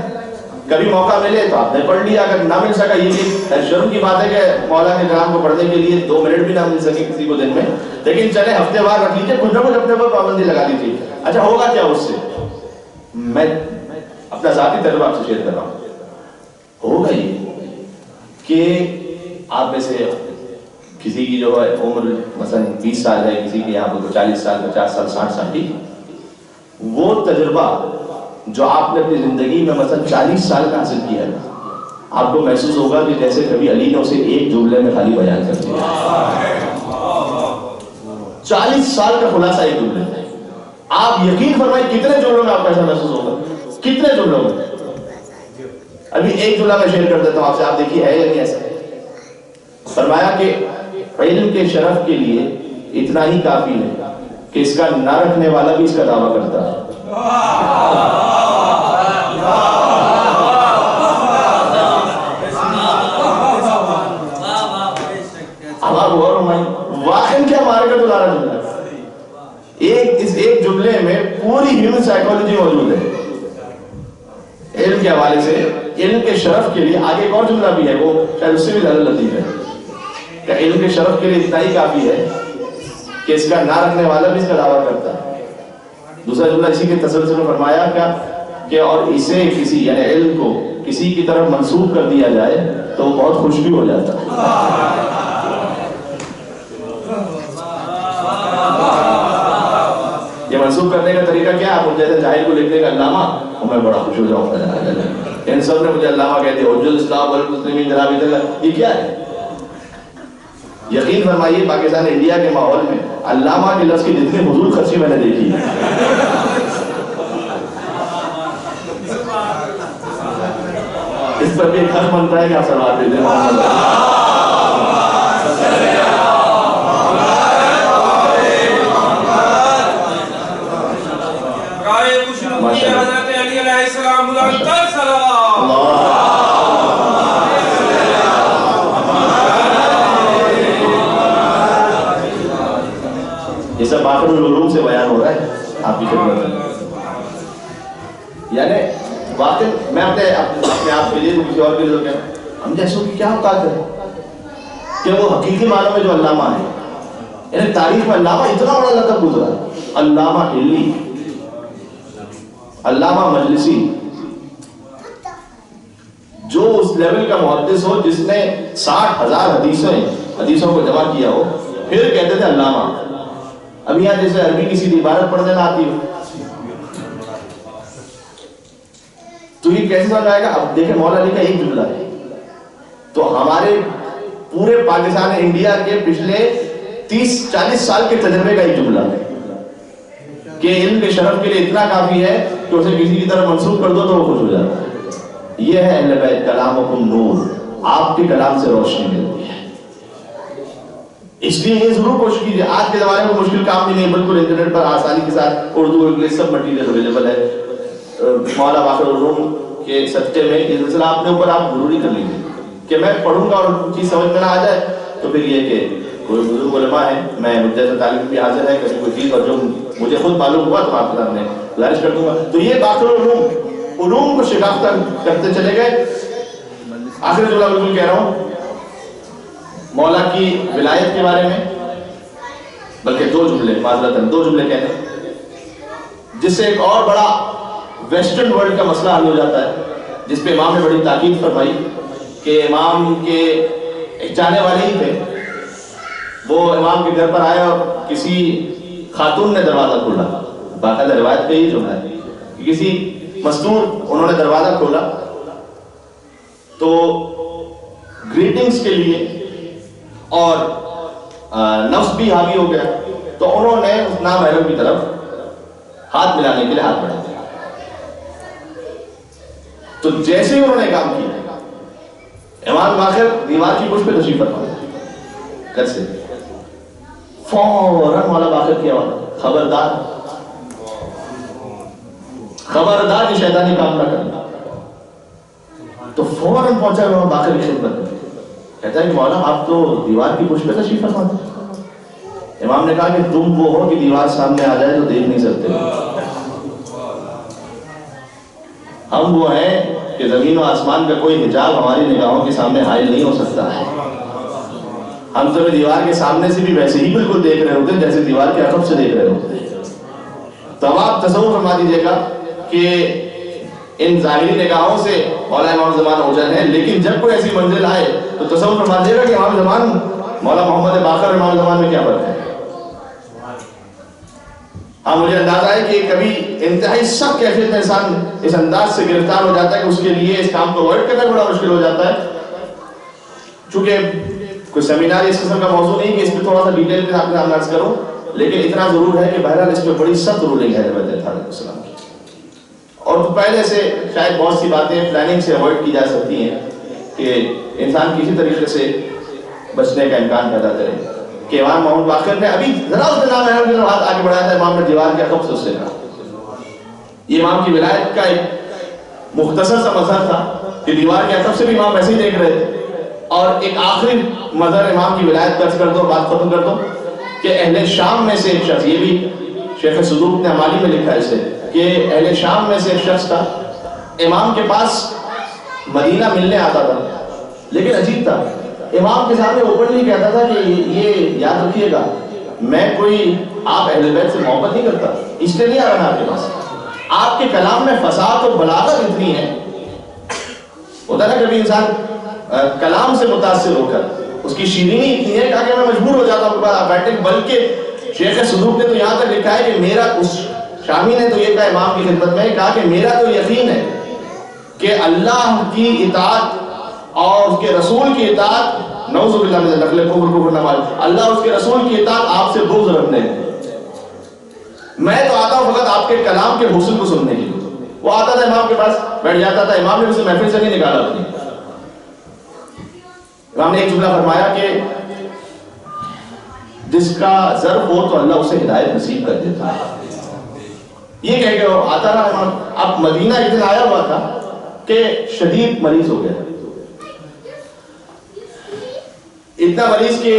کبھی موقع ملے تو آپ نے پڑھ لیا, اگر نہ مل سکا یہ بھی شرم کی بات ہے کہ مولا کے کلام کو پڑھنے کے لیے 2 منٹ بھی نہ مل سکے کسی کو دن میں, لیکن چلے ہفتے وار رکھ لیجیے, کچھ نہ کچھ اپنے پر پابندی لگا دیجیے. اچھا ہوگا کیا اس سے, میں اپنا ذاتی تجربہ آپ سے شیئر کر رہا ہوں. ہوگا یہ کہ آپ میں سے کسی کی جو ہے عمر مثلا 20 سال ہے, کسی کی یہاں پر 40 سال 50 سال 60 سال کی, وہ تجربہ جو آپ نے اپنی زندگی میں مثلا 40 سال کا حاصل کیا ہے, آپ کو محسوس ہوگا کہ جیسے کبھی علی نے اسے ایک جملے میں خالی بیان کر دیا. 40 سال کا خلاصہ ایک جملے میں. آپ یقین فرمائیں کتنے جملوں میں آپ کو ایسا محسوس ہوگا, کتنے جملوں میں. ابھی ایک جملہ میں شیئر کر دیتا ہوں آپ سے, آپ دیکھیے ہے یا نہیں ایسا. فرمایا کہ علم کے شرف کے لیے اتنا ہی کافی ہے کہ اس کا نہ رکھنے والا بھی اس کا دعویٰ کرتا ہے. اب آپ غور فرمائیں واقعی کیا مارکت ادارہ جملہ ہے. اس ایک جملے میں پوری ہیومن سائیکالوجی موجود ہے علم کے حوالے سے. علم کے شرف کے لیے آگے ایک اور جملہ بھی ہے, وہ شاید اس سے بھی زیادہ لطیف ہے, کہ علم کے شرف کے لیے اتنا ہی کافی ہے کہ اس کا نہ رکھنے والا بھی اس کا دعویٰ کرتا ہے. دوسرا جملہ اسی کے تسلسل میں فرمایا کیا کہ اور اسے کسی یعنی علم کو کسی کی طرف منسوب کر دیا جائے تو وہ بہت خوش بھی ہو جاتا ہے. یہ منسوخ کرنے کا طریقہ کیا ہے, آپ جیسے جاہل کو لکھنے کا علامہ, اور میں بڑا خوش ہو جاؤں گا ان سب نے مجھے علامہ کہتے ہیں, حجۃ الاسلام والمسلمین جناب اللہ, یہ کیا ہے. یقین فرمائیے پاکستان انڈیا کے ماحول میں علامہ کے لفظ کی جتنی فضول خرچی میں نے دیکھی ہے, اس پر بھی ایک حق بنتا ہے کہ آپ صلوات بھیجیں محمد. حضرت علی علیہ السلام یہ سب آخر العلوم سے بیان ہو رہا ہے آپ کی خدمت میں. یعنی واقعی میں اپنے آپ کے لیے تو کسی اور کے لیے کہہ, ہم جیسوں کی کیا اوقات ہے کہ وہ حقیقی معنوں میں جو علامہ ہے, یعنی تاریخ میں علامہ اتنا بڑا لقب گزرا ہے, علامہ ہلی, علامہ مجلسی, جو اس لیول کا محدث ہو جس نے 60,000 حدیثوں کو جمع کیا ہو, پھر کہتے تھے علامہ. اب یہاں جیسے عربی کسی کی عبارت پڑھنے نہ آتی ہو تو یہ کیسے سمجھ آئے گا. اب دیکھیں مولا علی کا ایک جملہ ہے تو ہمارے پورے پاکستان انڈیا کے پچھلے 30-40 سال کے تجربے کا ایک جملہ ہے کہ علم کے شرف کے لیے اتنا کافی ہے کہ اسے کسی کی طرف منسوخ کر دو تو وہ خوش ہو جاتا ہے. یہ ہے اہل بیت کلامکم نور. آپ کے کلام سے روشنی ملتی ہے. اس لیے یہ ضرور کوشش کیجیے. آج کے زمانے میں مشکل کام بھی نہیں, بالکل انٹرنیٹ پر آسانی کے ساتھ اردو انگلش سب مٹیریل اویلیبل ہے. مولانا باقر العلوم کے صدقے میں یہ سلسلہ اپنے اوپر آپ ضروری کر لیجیے کہ میں پڑھوں گا اور چیز سمجھ میں نہ آ جائے تو پھر یہ کہ کوئی بزرگ علماء ہے, میں مجھے طالب بھی حاضر ہے, کسی کوئی چیز اور جو مجھے خود معلوم ہوا تو آپ کے سامنے گزارش کر دوں گا. تو یہ باقر العلوم علوم کو شکافتہ کرتے چلے گئے. آخر جملہ بالکل کہہ رہا ہوں مولا کی ولایت کے بارے میں, بلکہ دو جملے کہنے جس سے ایک اور بڑا ویسٹرن ورلڈ کا مسئلہ حل ہو جاتا ہے, جس پہ امام نے بڑی تاکید فرمائی کہ امام کے ایک جانے والے ہی تھے, وہ امام کے گھر پر آئے اور کسی خاتون نے دروازہ کھولا. باقاعدہ روایت پہ یہ جملہ ہے کہ کسی مستور انہوں نے دروازہ کھولا تو گریٹنگز کے لیے اور نفس بھی حاوی ہو گیا, تو انہوں نے اس نامحرم کی طرف ہاتھ ملانے کے لیے ہاتھ بڑھا دیا. تو جیسے ہی انہوں نے کام کیا, امام باقر دیوار کی پشت پہ تشریف فرما گھر سے, فوراً مولا باقر کیا خبردار خبردار یہ شیطانی کام نہ کرنا. تو فوراً پہنچا امام باقر کی خدمت میں, کہتا ہے کہ مولا آپ تو دیوار کی پشت پہ تشریف فرما دیں. امام نے کہا کہ تم وہ ہو کہ دیوار سامنے آ جائے تو دیکھ نہیں سکتے, ہم وہ ہیں کہ زمین و آسمان کا کوئی حجاب ہماری نگاہوں کے سامنے حائل نہیں ہو سکتا ہے. ہم تمہیں دیوار کے سامنے سے بھی ویسے ہی بالکل دیکھ رہے ہوتے جیسے دیوار کے عقب سے دیکھ رہے ہوتے. تو آپ تصور فرما دیجیے گا کہ ان ظاہری نگاہوں سے مولا امام زمان اوجل ہیں, لیکن جب کوئی ایسی منزل آئے تو تصور فرما دیجیے گا کہ امام زمان مولا محمد باقر امام زمان میں کیا فرق ہے. ہاں مجھے اندازہ ہے کہ کبھی انتہائی سخت کیفیت میں انسان اس انداز سے گرفتار ہو جاتا ہے کہ اس کے لیے اس کام کو اوائڈ کرنا بڑا مشکل ہو جاتا ہے. چونکہ کوئی سیمینار اس قسم کا موضوع نہیں کہ اس پہ تھوڑا سا ڈیٹیل میں آپ نے عرض کروں, لیکن اتنا ضرور ہے کہ بہرحال اس پہ بڑی سخت رولنگ ہے نبی علیہ السلام کی, اور پہلے سے شاید بہت سی باتیں پلاننگ سے اوائڈ کی جا سکتی ہیں کہ انسان کسی طریقے سے بچنے کا امکان پیدا کرے. کہ امام محمد باقر نے ابھی ذرا اس کے نام ہے ہاتھ آگے بڑھایا تھا, امام نے دیوار کے عقب سے اس سے کہا. یہ امام کی ولایت کا ایک مختصر سا مظہر تھا کہ دیوار کے عقب سے بھی امام ایسے ہی دیکھ رہے تھے. اور ایک آخری مظہر امام کی ولایت درج کر دو, بات ختم کر دو, کہ اہل شام میں سے ایک شخص, یہ بھی شیخ صدوق نے امالی میں لکھا ہے اسے, کہ اہل شام میں سے ایک شخص تھا, امام کے پاس مدینہ ملنے آتا تھا, لیکن عجیب تھا, امام کے سامنے اوپنلی کہتا تھا کہ یہ یاد رکھیے گا میں کوئی آپ اہل بیت سے محبت نہیں کرتا, اس لیے نہیں آ رہا آپ کے پاس, آپ کے کلام میں فصاحت اور بلاغت اتنی ہے. ہوتا نا کبھی انسان کلام سے متاثر ہو کر اس کی شیرینی اتنی ہے کہ میں مجبور ہو جاتا ہوں آپ بیٹھنے, بلکہ شیخ صدوق نے تو یہاں تک لکھا ہے کہ میرا, اس شامی نے تو یہ کہا امام کی خدمت میں, کہا کہ میرا تو یقین ہے کہ اللہ کی اطاعت اور اس کے رسول کی اطاعت, نعوذ باللہ من نقل کفر نماز, اللہ اس کے رسول کی اطاعت آپ سے بغض رکھنے ہیں. میں تو آتا ہوں فقط آپ کے کلام کے حسن کو سننے کے لیے. وہ آتا تھا امام کے پاس بیٹھ جاتا تھا, امام نے اسے محفل سے نہیں نکالا اپنی. امام نے ایک جملہ فرمایا کہ جس کا ضرب ہو تو اللہ اسے ہدایت نصیب کر دیتا ہے. یہ کہہ کے آتا رہا امام. اب مدینہ ایک دن آیا ہوا تھا کہ شدید مریض ہو گیا, اتنا مریض کہ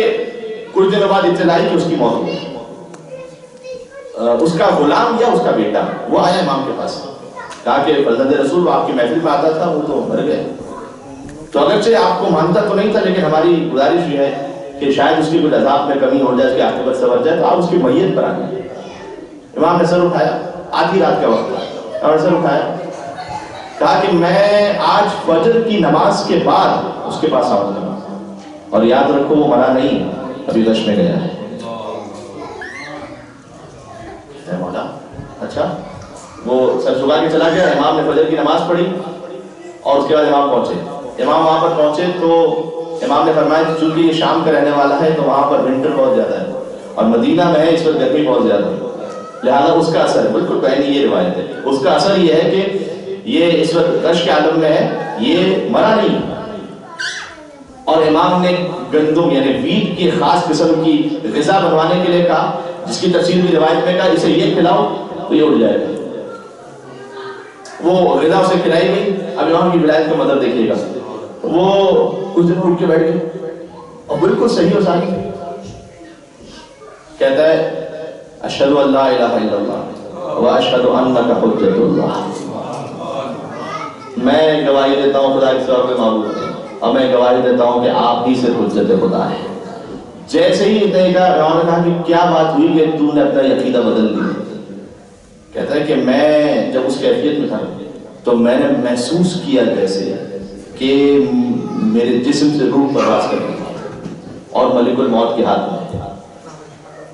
کچھ دنوں بعد اطلاع کہ اس کی موت ہو گئی. اس کا غلام یا اس کا بیٹا وہ آیا امام کے پاس, کہا کہ فرزند رسول آپ کی محفل میں آتا تھا, وہ تو مر گئے. تو اگرچہ آپ کو مانتا تو نہیں تھا, لیکن ہماری گزارش یہ ہے کہ شاید اس کی کوئی عذاب میں کمی ہو جائے, اس کی عاقبت سنور جائے, تو آپ اس کی میت پر آ گئے. امام نے سر اٹھایا, آدھی رات کا وقت تھا, اور سر اٹھایا, کہا کہ میں آج فجر کی نماز کے بعد اس کے پاس آؤں گا, اور یاد رکھو وہ مرا نہیں, ابھی گش میں گیا ہے. مولا اچھا, وہ سر جھکا کے چلا گیا. امام نے فجر کی نماز پڑھی اور اس کے بعد امام پہنچے. امام وہاں پر پہنچے تو امام نے فرمایا کہ چونکہ یہ شام کا رہنے والا ہے تو وہاں پر ونٹر بہت زیادہ ہے اور مدینہ میں ہے اس وقت گرمی بہت زیادہ ہے, لہٰذا اس کا اثر ہے, بالکل پہلی یہ روایت ہے, اس کا اثر یہ ہے کہ یہ اس وقت رش کے عالم میں ہے, یہ مرا نہیں. اور امام نے گندم یعنی ویٹ کی خاص قسم کی غذا بنوانے کے لیے کہا، جس کی تفصیل بھی روایت میں کہا اسے یہ کھلاؤ تو یہ اٹھ جائے گا۔ وہ غذا اسے کھلائی گئی۔ اب امام کی ولایت کا مطلب دیکھیے گا، وہ کچھ دن اٹھ کے بیٹھ گئے اور بالکل صحیح و سالم کہتا ہے اشہد ان لا الہ الا اللہ و اشہد انک حجۃ اللہ، میں گواہی دیتا ہوں خدا کے سوا کوئی معبود نہیں، اور میں گواہی دیتا ہوں کہ آپ ہی سے حجت خدا ہے۔ جیسے ہی دیکھا امام نے کہا کہ کیا بات ہوئی کہ تو نے اپنا عقیدہ بدل دیا؟ کہتا ہے کہ میں جب اس کیفیت میں تھا تو میں نے محسوس کیا جیسے کہ میرے جسم سے روح پرواز کر رہی ہے اور ملک الموت کے ہاتھ میں،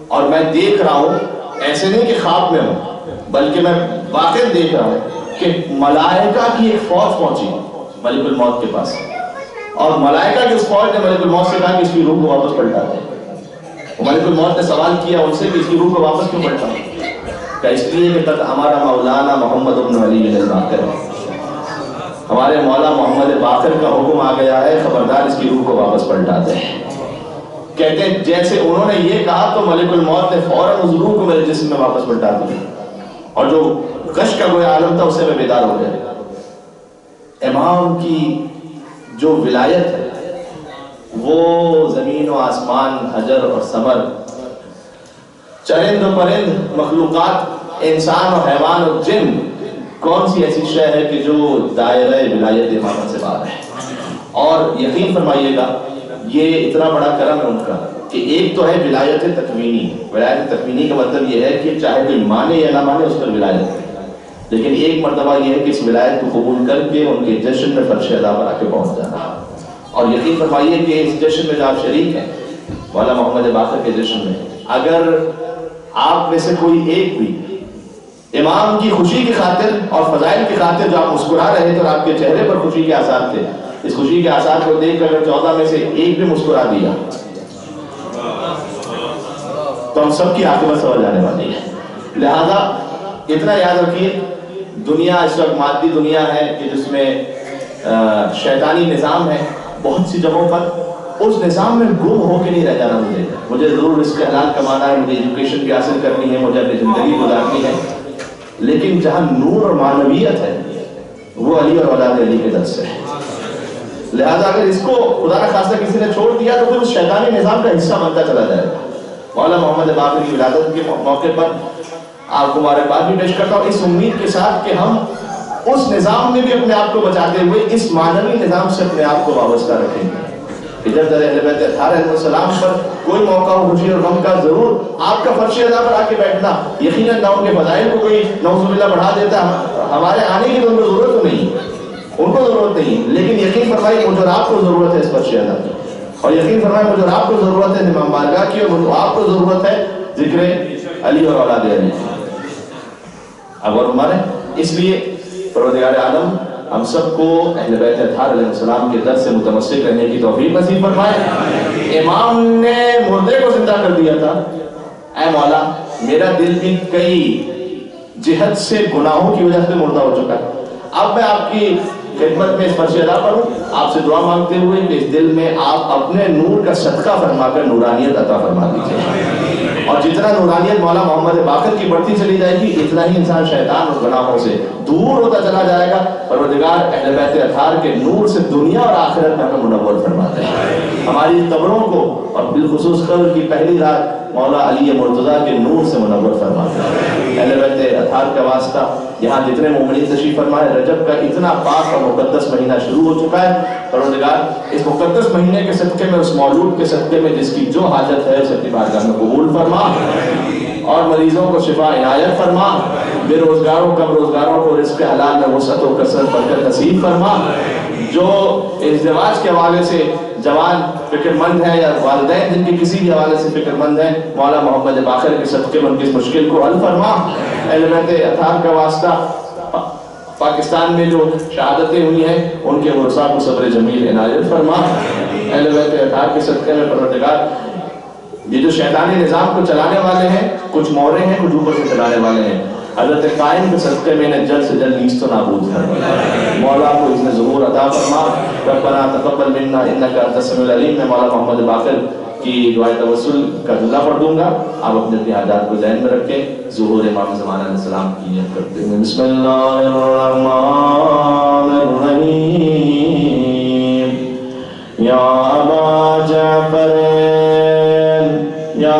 اور میں دیکھ رہا ہوں ایسے نہیں کہ خواب میں ہوں بلکہ میں واقع دیکھ رہا ہوں کہ ملائکہ کی ایک فوج پہنچی ملک الموت کے پاس، اور ملائکہ کی اس فوج نے ملک الموت سے کہا کہ اس کی روح کو واپس پلٹا دے۔ ملک الموت نے سوال کیا ان سے کہ اس کی روح کو واپس کیوں پلٹا؟ کہ اس لیے کہ تک ہمارا مولانا محمد ابن علی بن باقر ہے، ہمارے مولا محمد باقر کا حکم آ گیا ہے، خبردار اس کی روح کو واپس پلٹا دے۔ کہتے ہیں جیسے انہوں نے یہ کہا تو ملک الموت نے فوراً اس روح کو میرے جسم میں واپس پلٹا دیا، اور جو غش کا گویا عالم تھا اس سے میں بیدار ہو گیا۔ امام کی جو ولایت ہے وہ زمین و آسمان، حجر اور ثمر، چرند و پرند، مخلوقات، انسان و حیوان و جن، کون سی ایسی شے ہے کہ جو دائرہ ولایت امامت سے باہر ہے؟ اور یقین فرمائیے گا یہ اتنا بڑا کرم ہے ان کا کہ ایک تو ہے ولایت تکوینی۔ ولایت تکوینی کا مطلب یہ ہے کہ چاہے کوئی مانے یا نہ مانے اس پر ولایت ہے، لیکن ایک مرتبہ یہ ہے کہ اس ولایت کو قبول کر کے ان کے جشن میں فرش ادا پر آ کے پہنچ جانا۔ اور یقین فرمائیے کہ اس جشن میں جو آپ شریک ہیں مولا محمد باقر کے جشن میں، اگر آپ میں سے کوئی ایک بھی امام کی خوشی کی خاطر اور فضائل کی خاطر جو آپ مسکرا رہے تھے اور آپ کے چہرے پر خوشی کے آثار تھے، اس خوشی کے آثار کو دیکھ کر اگر 14 میں سے ایک بھی مسکرا دیا تو ہم سب کی عاقبت سمجھ جانے والی ہے۔ لہذا اتنا یاد رکھیے، دنیا اس وقت مادی دنیا ہے کہ جس میں شیطانی نظام ہے بہت سی جگہوں پر، اس نظام میں گم ہو کے نہیں رہ جانا مجھے ضرور اس کا حلال کمانا ہے، مجھے ایجوکیشن بھی حاصل کرنی ہے، مجھے اپنی زندگی گزارنی ہے، لیکن جہاں نور اور معنویت ہے وہ علی اور اولاد علی کے در سے ہے۔ لہذا اگر اس کو خدا نہ خواستہ کسی نے چھوڑ دیا تو پھر اس شیطانی نظام کا حصہ بنتا چلا جائے گا۔ مولا محمد باقر کی ولادت کے موقع پر آپ کو مبارکباد بھی پیش کرتا ہوں، اس امید کے ساتھ کہ ہم اس نظام میں بھی اپنے آپ کو بچاتے ہوئے اس معنوی نظام سے اپنے آپ کو وابستہ رکھیں گے۔ ادھر در اہل بیت اطہار علیہ السلام پر کوئی موقع ہو خوشی اور غم کا، ضرور آپ کا فرش ادا پر آ کے بیٹھنا، یقیناً نہ ان کے فضائل کو کوئی نعوذ باللہ بڑھا دیتا، ہمارے آنے کی تو ان کو ضرورت نہیں، ان کو ضرورت نہیں، لیکن یقین فرمائیے مجھے اور آپ کو ضرورت ہے اس فرش ادا کی، اور یقین فرمائیے مجھے اور آپ کو ضرورت ہے امام بارگاہ کی، اور مجھے آپ کو ضرورت ہے ذکر علی اور اولاد علی۔ اب اور ہمارے اس لیے پروردگار عالم ہم سب کو اہل بیت اطہار علیہ السلام کے در سے متمسک رہنے کی توفیق نصیب فرمائے۔ امام نے مردے کو زندہ کر دیا تھا، اے مولا میرا دل بھی کئی جہت سے گناہوں کی وجہ سے مردہ ہو چکا ہے، اب میں آپ کی خدمت میں اس فرش ادا کروں، آپ سے دعا مانگتے ہوئے کہ اس دل میں آپ اپنے نور کا صدقہ فرما کر نورانیت عطا فرما دیجیے، اور جتنا نورانیت مولا محمد باقر کی بڑھتی چلی جائے گی اتنا ہی انسان شیطان اور گناہوں سے دور ہوتا چلا جائے گا۔ پروردگار اہل بیت اطہار کے نور سے دنیا اور آخرت میں ہمیں منور فرماتے ہیں، ہماری قبروں کو اور بالخصوص قبر کی پہلی رات مولا علی مرتضیٰ کے نور سے منور فرماتے ہیں۔ اہل بیت اطہار کا واسطہ یہاں جتنے مومنین تشریف فرمائے، رجب کا اتنا پاک اور مقدس مہینہ شروع ہو چکا ہے، پروردگار اس مقدس مہینے کے صدقے میں، اس مولود کے صدقے میں جس کی جو حاجت ہے اسے اپنی بارگاہ میں قبول فرما، اور مریضوں کو شفا عنایت فرما، بے روزگاروں کم روزگاروں کو رزق حلال میں وسعت و کثرت برکت نصیب فرما، جو ازدواج کے حوالے سے جوان فکر مند ہیں یا والدین جن کی کسی بھی حوالے سے فکر مند ہیں، مولا محمد باقر کے صدقے میں ان کی اس مشکل کو حل فرما۔ اہل بیت اطہار کا واسطہ پاکستان میں جو شہادتیں ہوئی ہیں ان کے ورثاء کو صبر جمیل عنایت فرما۔ اہل بیت اطہار کے صدقے میں پروردگار یہ جو شیطانی نظام کو چلانے والے ہیں، کچھ مورے ہیں کچھ اوپر سے چلانے والے ہیں، حضرت قائم کے صدقے میں انہیں جلد سے جلد نیست و نابود فرما، مولا کو اس نے ظہور عطا فرما۔ ربنا تقبل منا انک انت السمیع العلیم۔ میں مولا محمد باقر کی دعائے توسل کا جملہ پڑھ دوں گا، آپ اپنے اپنے حاجات کو ذہن میں رکھیں، ظہور امام زمانہ علیہ السلام کی نیت کرتے ہیں۔ بسم اللہ الرحمن الرحیم۔ یا ابا جعفر یا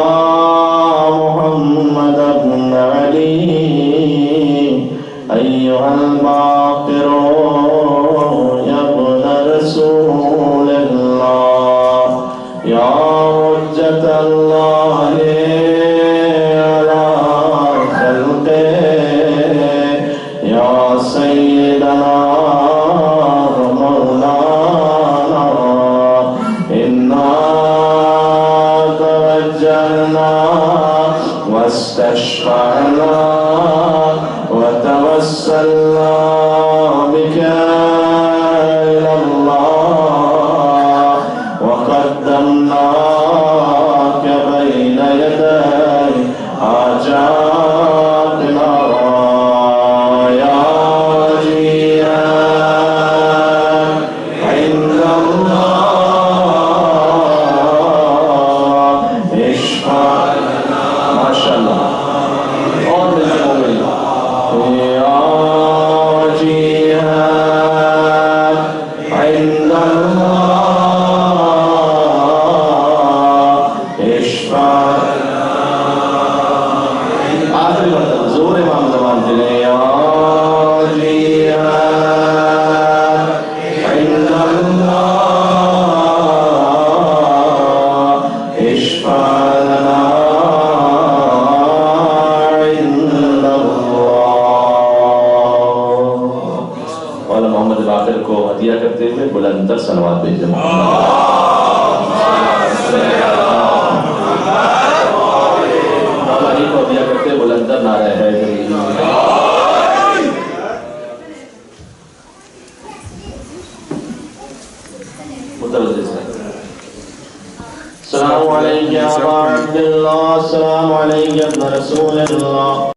محمد بن علی ایھا الباقر یا ابن رسول اللہ یا حجت اللہ علی خلقہ یا سیدنا مولانا انا توجہنا واستشفعنا وتوسلنا بك إلى الله وقدمناك بين يدي حاجاتنا يا جيران عند الله اشفع لنا ما شاء الله اور بالمؤمن يا جيران عند الله اشفع لنا آخری مرتبہ زور امام زمان دلے یا جیران عند اللہ اشفع لنا عند اللہ۔ مولا محمد باقر کو ہدیہ کرتے ہوئے بلند تر صلوات بھیجیں۔ مولا علی کو ہدیہ کرتے ہوئے بلند تر نعرہ حیدری۔ متوجہ سے السلام علیکم یا ابا عبداللہ، السلام علیکم یا ابن رسول اللہ۔